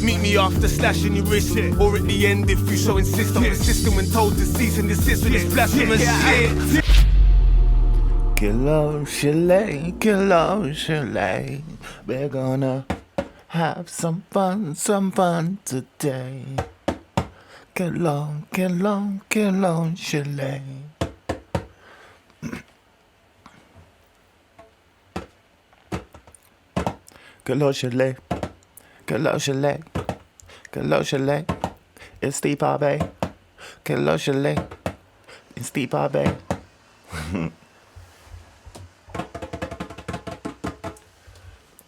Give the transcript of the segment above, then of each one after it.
Meet me after slashing your wrist, or at the end if you so insist. I'm persistent when told to cease and desist with this blasphemous shit. Kilo Chalet, we're gonna have some fun today. Kilo Chalet. Kilo Chalet, it's Steve Harvey. Kilo Chalet, it's Steve Harvey.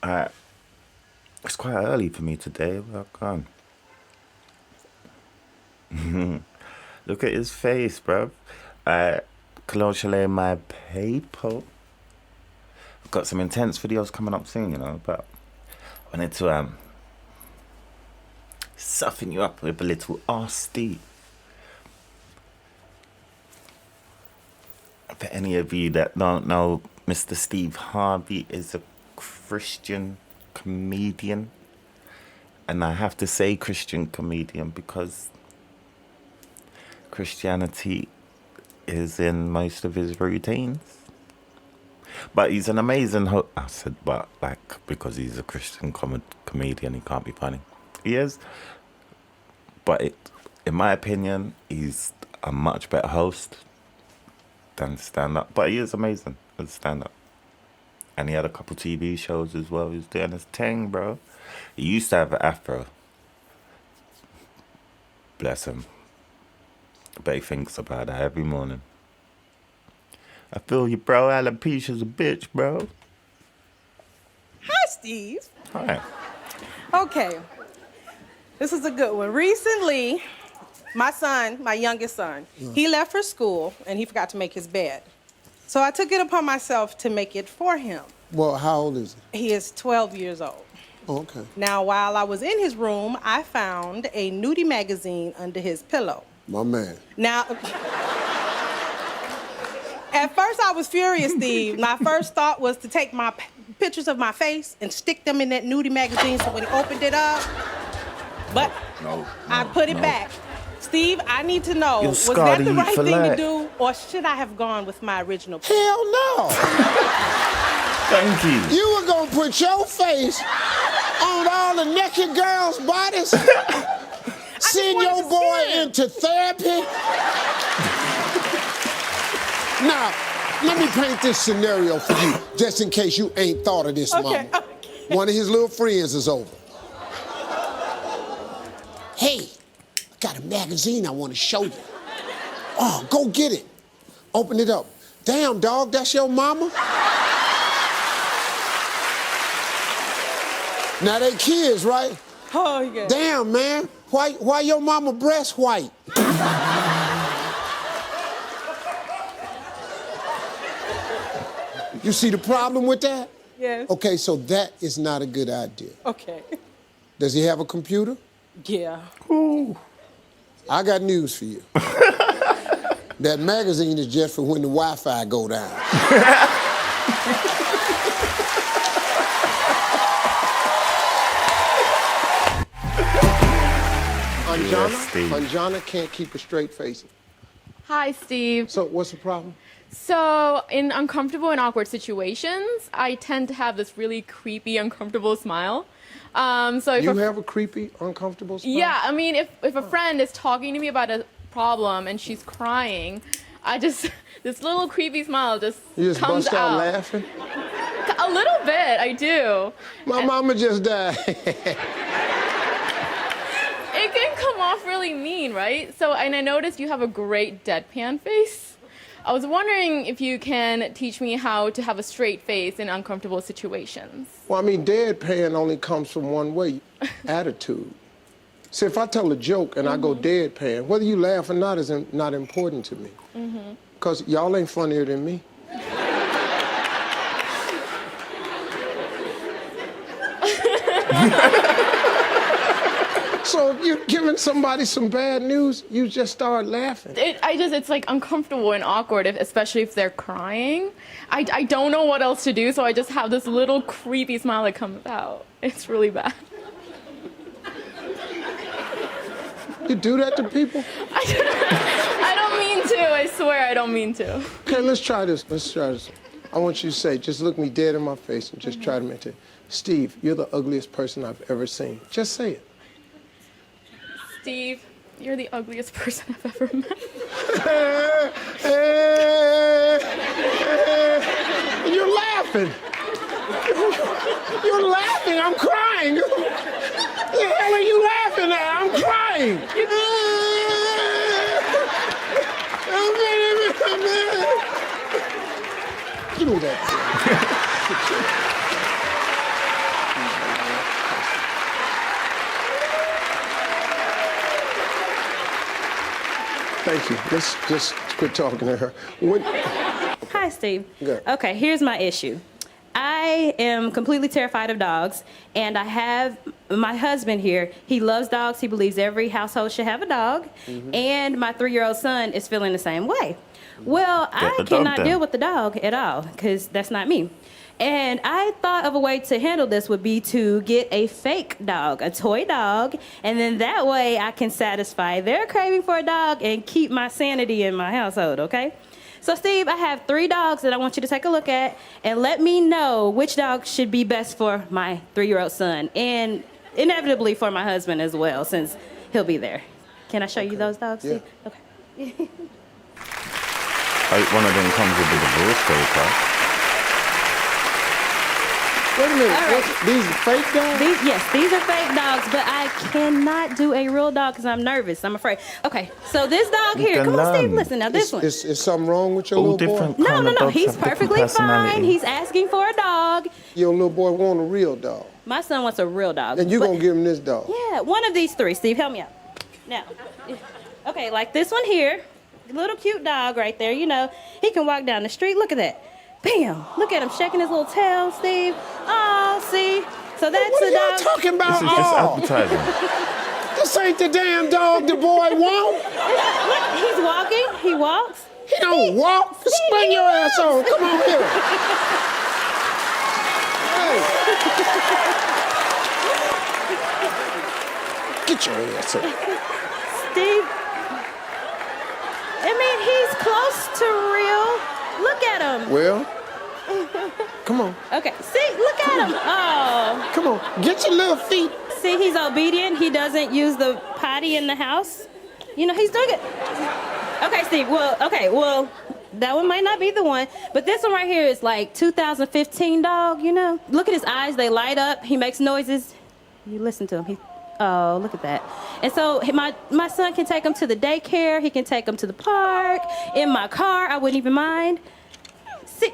Alright, it's quite early for me today. Well, come on. Look at his face, bro. Kilo Chalet, my people. I've got some intense videos coming up soon, you know, but I wanted to soften you up with a little RSD. For any of you that don't know, Mr. Steve Harvey is a Christian comedian. And I have to say Christian comedian because Christianity is in most of his routines. But he's an amazing I said, but like, because he's a Christian comedian, he can't be funny. He is. But in my opinion, he's a much better host than stand-up. But he is amazing as stand-up. And he had a couple TV shows as well. He was doing his thing, bro. He used to have an afro. Bless him. But he thinks about that every morning. I feel you, bro. Alopecia's a bitch, bro. Hi, Steve. Hi. Okay. This is a good one. Recently, my son, my youngest son, he left for school and he forgot to make his bed. So I took it upon myself to make it for him. Well, how old is he? He is 12 years old. Oh, okay. Now, while I was in his room, I found a nudie magazine under his pillow. My man. Now, at first I was furious, Steve. My first thought was to take my pictures of my face and stick them in that nudie magazine so when he opened it up, but I put it back. Steve, I need to know, was that the right thing to do, or should I have gone with my original plan? Hell no! Thank you. You were gonna put your face on all the naked girls' bodies? Send your boy into therapy? Now, let me paint this scenario for you, just in case you ain't thought of this, Mama. Okay. One of his little friends is over. Hey, I got a magazine I want to show you. Oh, go get it. Open it up. Damn, dog, that's your mama? Now they kids, right? Oh, yeah. Damn, man. Why your mama breast white? You see the problem with that? Yes. Okay, so that is not a good idea. Okay. Does he have a computer? Yeah. Ooh. I got news for you. That magazine is just for when the Wi-Fi go down. Anjana can't keep a straight face. Hi, Steve. So what's the problem? So in uncomfortable and awkward situations, I tend to have this really creepy, uncomfortable smile. So if You have a creepy, uncomfortable smile? Yeah, I mean, if a friend is talking to me about a problem and she's crying, I just, this little creepy smile just You just comes bust out out. laughing? A little bit, I do. My mama just died. It can come off really mean, right? So, and I noticed you have a great deadpan face. I was wondering if you can teach me how to have a straight face in uncomfortable situations. Well, I mean, deadpan only comes from one way, attitude. See, if I tell a joke and I go deadpan, whether you laugh or not is not important to me. Because y'all ain't funnier than me. So if you're giving somebody some bad news, you just start laughing. It's like uncomfortable and awkward, especially if they're crying. I don't know what else to do, so I just have this little creepy smile that comes out. It's really bad. You do that to people? I don't mean to. I swear I don't mean to. Okay, let's try this. I want you to say, just look me dead in my face and just try to maintain. Steve, you're the ugliest person I've ever seen. Just say it. Steve, you're the ugliest person I've ever met. You're laughing. You're laughing. I'm crying. What the hell are you laughing at? I'm crying. Give me that. Thank you. Let's just quit talking to her. Hi, Steve. Good. Okay, here's my issue. I am completely terrified of dogs, and I have my husband here. He loves dogs. He believes every household should have a dog, and my 3-year-old son is feeling the same way. Well, I cannot deal with the dog at all because that's not me. And I thought of a way to handle this would be to get a fake dog, a toy dog, and then that way I can satisfy their craving for a dog and keep my sanity in my household, okay? So, Steve, I have 3 dogs that I want you to take a look at and let me know which dog should be best for my 3-year-old son and inevitably for my husband as well, since he'll be there. Can I show you those dogs, Steve? Okay. One of them comes with the divorce paper. Wait a minute. All right. These are fake dogs? These are fake dogs, but I cannot do a real dog because I'm nervous. I'm afraid. Okay, so this dog here, come on, Steve, listen. Now, this one. Is something wrong with your All little boy? different kind of No, dogs he's have different perfectly fine. personality. He's asking for a dog. Your little boy want a real dog. My son wants a real dog. And you're but- going to give him this dog? Yeah, one of these 3. Steve, help me out. Now, okay, like this one here, little cute dog right there. You know, he can walk down the street. Look at that. Bam! Look at him shaking his little tail, Steve. Oh, see? So that's What are a y'all dog. talking about? This is just advertising. This ain't the damn dog the boy want. Look, he's walking. He walks. He don't walk. Spring your ass on. Come on here. Hey. Get your ass up. Steve. I mean, he's close to real. Look at him. Well, come on. Okay, see? Look at him. Oh. Come on. Get your little feet. See, he's obedient. He doesn't use the potty in the house. You know, he's doing it. Okay, Steve. Well, that one might not be the one. But this one right here is like 2015 dog, you know? Look at his eyes. They light up. He makes noises. You listen to him. Oh, look at that. And so my son can take him to the daycare. He can take him to the park. In my car, I wouldn't even mind. See.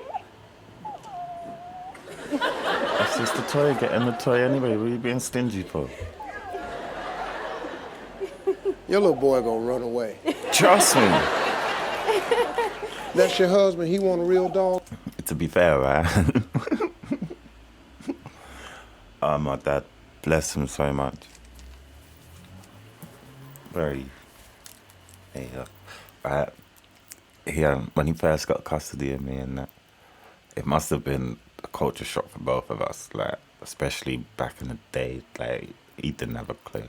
That's just the toy. Getting the toy anyway. What are you being stingy for? Your little boy gonna run away. Trust me. That's your husband. He want a real dog? To be fair, right? My dad, bless him so much. Very. When he first got custody of me and that, it must have been a culture shock for both of us, like, especially back in the day, like, he didn't have a clue.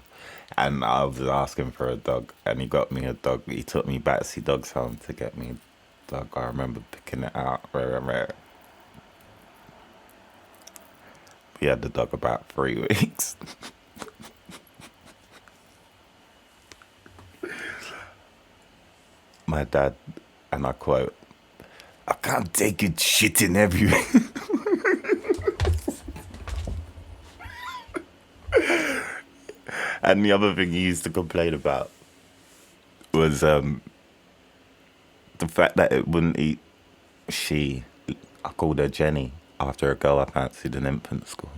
And I was asking for a dog, and he got me a dog. He took me back to see Dog's home to get me a dog. I remember picking it out. We had the dog about 3 weeks. My dad, and I quote, "I can't take it shitting everywhere." And the other thing he used to complain about was the fact that it wouldn't eat. I called her Jenny after a girl I fancied in infant school.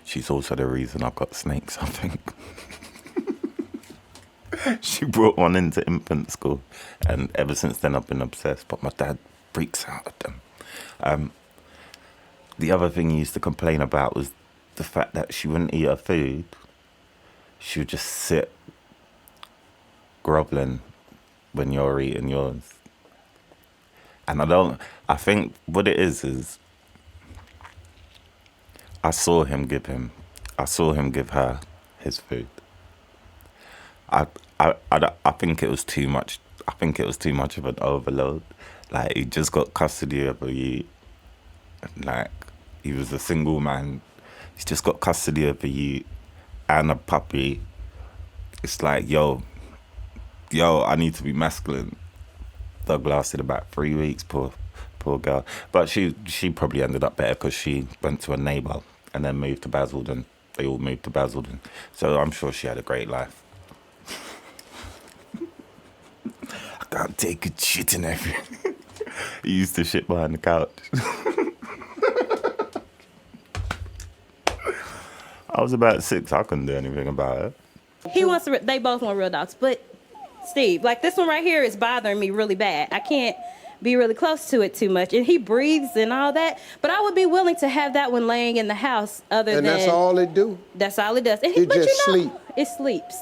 She's also the reason I've got snakes, I think. She brought one into infant school, and ever since then I've been obsessed, but my dad freaks out at them. The other thing he used to complain about was the fact that she wouldn't eat her food. She would just sit groveling when you're eating yours. And I think what it is I saw him give her his food. I think it was too much. I think it was too much of an overload. Like, he just got custody of you. Like, he was a single man. He's just got custody of you and a puppy. It's like, yo, I need to be masculine. Dog lasted about 3 weeks, poor girl. But she probably ended up better because she went to a neighbour and then moved to Basildon. They all moved to Basildon. So I'm sure she had a great life. I can't take a shit in everything. He used to shit behind the couch. I was about 6. I couldn't do anything about it. They both want real dogs. But, Steve, like this one right here is bothering me really bad. I can't be really close to it too much. And he breathes and all that. But I would be willing to have that one laying in the house And that's all it do? That's all it does. And It just sleep. It sleeps.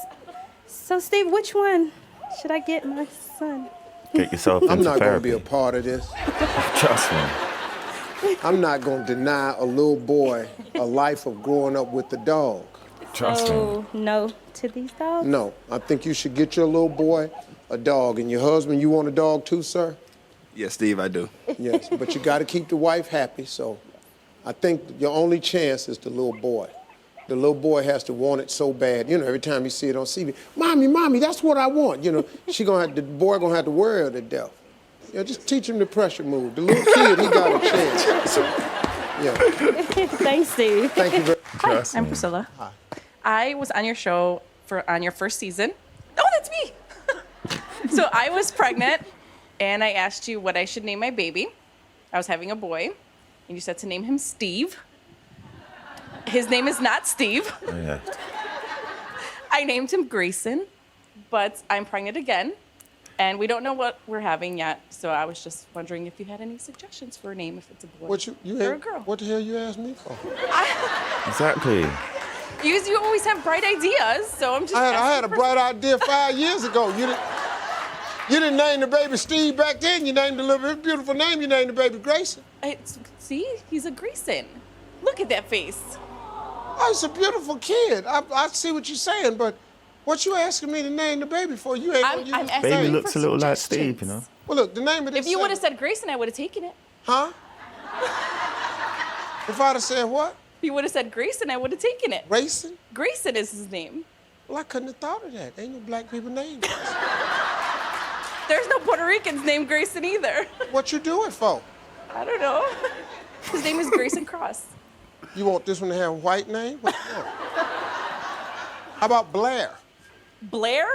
So, Steve, which one should I get my son? Get yourself into I'm not going to therapy. be a part of this. Trust me. I'm not going to deny a little boy a life of growing up with the dog. Trust me. So, no to these dogs? No, I think you should get your little boy a dog. And your husband, you want a dog too, sir? Yes, Steve, I do. Yes, but you got to keep the wife happy. So I think your only chance is the little boy. The little boy has to want it so bad. You know, every time you see it on TV, Mommy, that's what I want. You know, the boy gonna have to worry her to death. You know, just teach him the pressure move. The little kid, he got a chance. Yeah. Thanks, Steve. Thank you very Hi, Trust I'm me. Priscilla. I was on your show on your first season. Oh, that's me. So I was pregnant, and I asked you what I should name my baby. I was having a boy, and you said to name him Steve. His name is not Steve. Oh, yeah. I named him Grayson, but I'm pregnant again, and we don't know what we're having yet. So I was just wondering if you had any suggestions for a name, if it's a boy or a girl. What the hell you asked me for? Exactly. You always have bright ideas, so I'm just. I had a bright idea 5 years ago. You didn't name the baby Steve back then. You named the little beautiful name. You named the baby Grayson. See, he's a Grayson. Look at that face. Oh, he's a beautiful kid. I see what you're saying, but what you asking me to name the baby for? You ain't gonna use I'm the asking Baby name. looks for a little like suggestions. Steve, you know. Well, look, the name of this. If you would have said Grayson, I would have taken it. Huh? If I'd have said what? If you would have said Grayson, I would have taken it. Grayson? Grayson is his name. Well, I couldn't have thought of that. Ain't no black people named Grayson. There's no Puerto Ricans named Grayson either. What you do it for? I don't know. His name is Grayson Cross. You want this one to have a white name? What you want? How about Blair? Blair?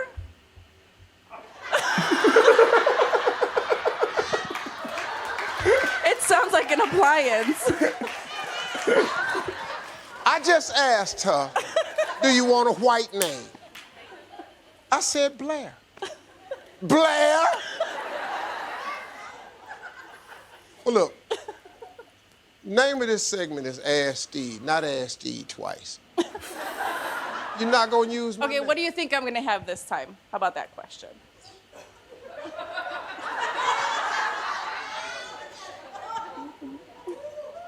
It sounds like an appliance. I just asked her, do you want a white name? I said Blair. Blair? Well, look, name of this segment is Ask Steve, not Ask Steve twice. You're not gonna use my Okay, name? what do you think I'm gonna have this time? How about that question?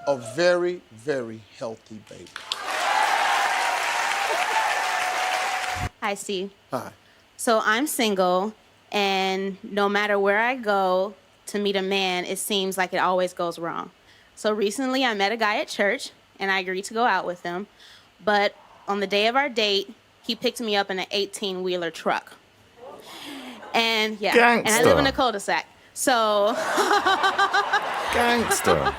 A very, very healthy baby. Hi, Steve. Hi. So I'm single, and no matter where I go to meet a man, it seems like it always goes wrong. So recently I met a guy at church, and I agreed to go out with him. But on the day of our date, he picked me up in an 18-wheeler truck. And yeah, and I live in a cul-de-sac. So Gangster.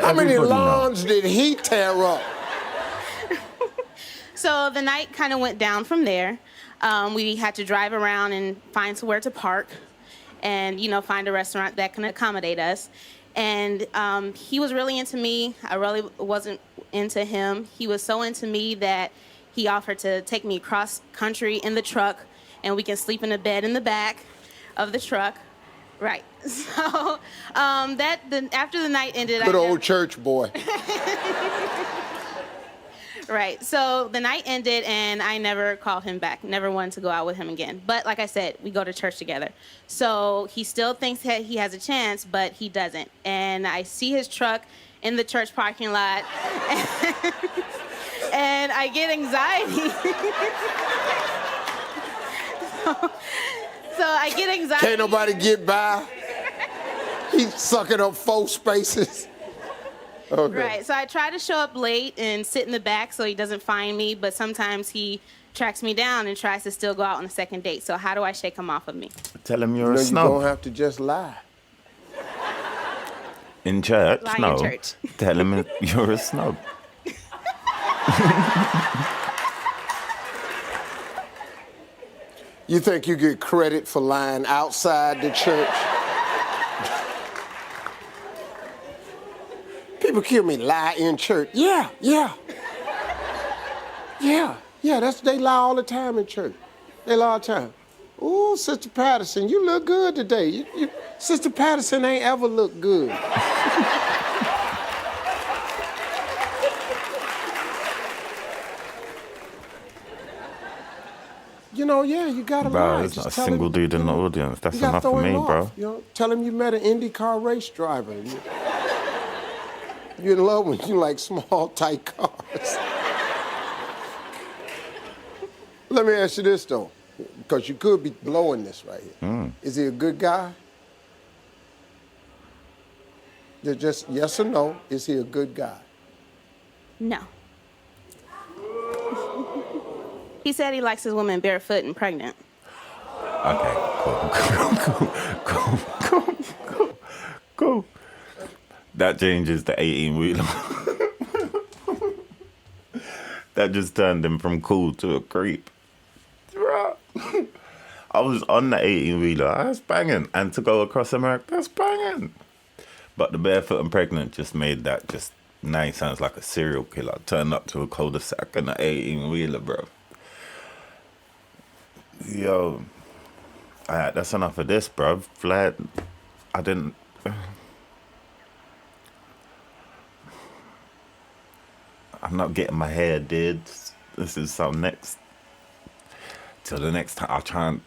How many lawns did he tear up? So the night kind of went down from there. We had to drive around and find somewhere to park and, find a restaurant that can accommodate us. And he was really into me. I really wasn't into him. He was so into me that he offered to take me cross country in the truck, and we can sleep in a bed in the back of the truck. Right. So after the night ended, Good old church boy. Right. So the night ended, and I never called him back. Never wanted to go out with him again. But like I said, we go to church together. So he still thinks that he has a chance, but he doesn't. And I see his truck in the church parking lot, and I get anxiety. So I get anxiety. Can't nobody get by. He's sucking up 4 spaces. Okay. Right. So I try to show up late and sit in the back so he doesn't find me, but sometimes he tracks me down and tries to still go out on a second date. So how do I shake him off of me? Tell him you're You a know, you snob. don't have to just lie. In church? Lie No. in church. Tell him you're a snob. You think you get credit for lying outside the church? People kill me, lie in church. Yeah. They lie all the time in church. They lie all the time. Ooh, Sister Patterson, you look good today. Sister Patterson ain't ever looked good. You gotta lie. Bro, there's Just not a tell single him, dude in the audience. That's you gotta enough throw for me, him off, bro. You know? Tell him you met an IndyCar race driver. You're in love when you like small, tight cars. Let me ask you this, though, because you could be blowing this right here. Is he a good guy? Just yes or no, is he a good guy? No. He said he likes his women barefoot and pregnant. Okay, cool. That changes the 18-wheeler. That just turned him from cool to a creep. I was on the 18-wheeler. That's banging. And to go across America, that's banging. But the barefoot and pregnant just made that just... Now he sounds like a serial killer. Turned up to a cul-de-sac in the 18-wheeler, bro. Yo. Alright, that's enough of this, bro. Flat. I didn't... I'm not getting my hair did. This is some next... Till the next time, I'll try and...